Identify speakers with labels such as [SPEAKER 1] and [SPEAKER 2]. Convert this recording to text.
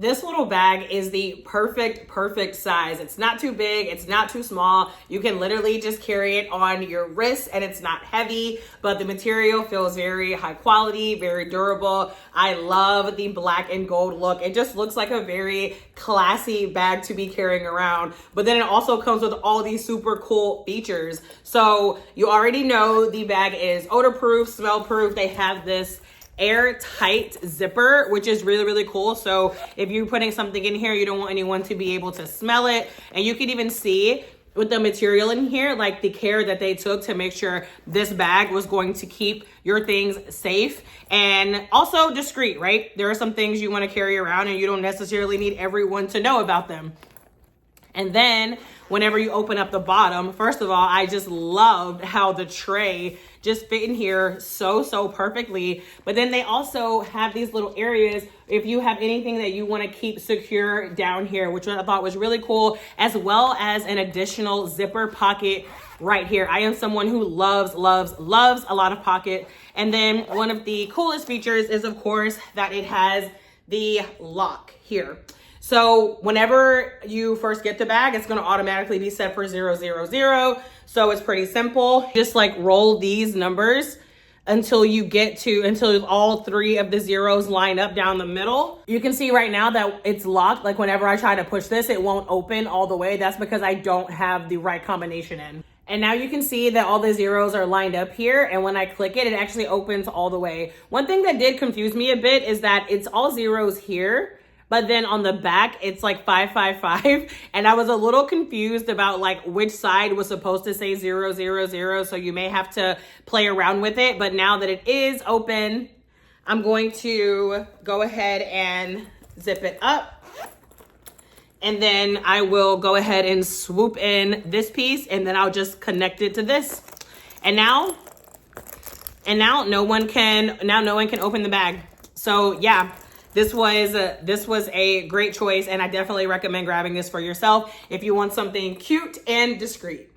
[SPEAKER 1] This little bag is the perfect size. It's not too big, it's not too small. You can literally just carry it on your wrist and it's not heavy, but the material feels very high quality, very durable. I love the black and gold look. It just looks like a very classy bag to be carrying around. But then it also comes with all these super cool features. So you already know the bag is odor-proof, smell-proof. They have this airtight zipper, which is really cool. So if you're putting something in here, you don't want anyone to be able to smell it. And you can even see with the material in here, like the care that they took to make sure this bag was going to keep your things safe and also discreet, right? There are some things you want to carry around and you don't necessarily need everyone to know about them. And then whenever you open up the bottom, first of all, I just loved how the tray just fit in here so perfectly. But then they also have these little areas if you have anything that you want to keep secure down here, which I thought was really cool, as well as an additional zipper pocket right here. I am someone who loves a lot of pocket. And then one of the coolest features is, of course, that it has the lock here. So whenever you first get the bag, it's going to automatically be set for 000. So it's pretty simple. Just like roll these numbers until all three of the zeros line up down the middle. You can see right now that it's locked. Like whenever I try to push this, it won't open all the way. That's because I don't have the right combination in. And now you can see that all the zeros are lined up here. And when I click it, it actually opens all the way. One thing that did confuse me a bit is that it's all zeros here, but then on the back, it's like 555. And I was a little confused about like which side was supposed to say 000. So you may have to play around with it. But now that it is open, I'm going to go ahead and zip it up. And then I will go ahead and swoop in this piece and then I'll just connect it to this. And now no one can open the bag. So yeah. This was a great choice, and I definitely recommend grabbing this for yourself if you want something cute and discreet.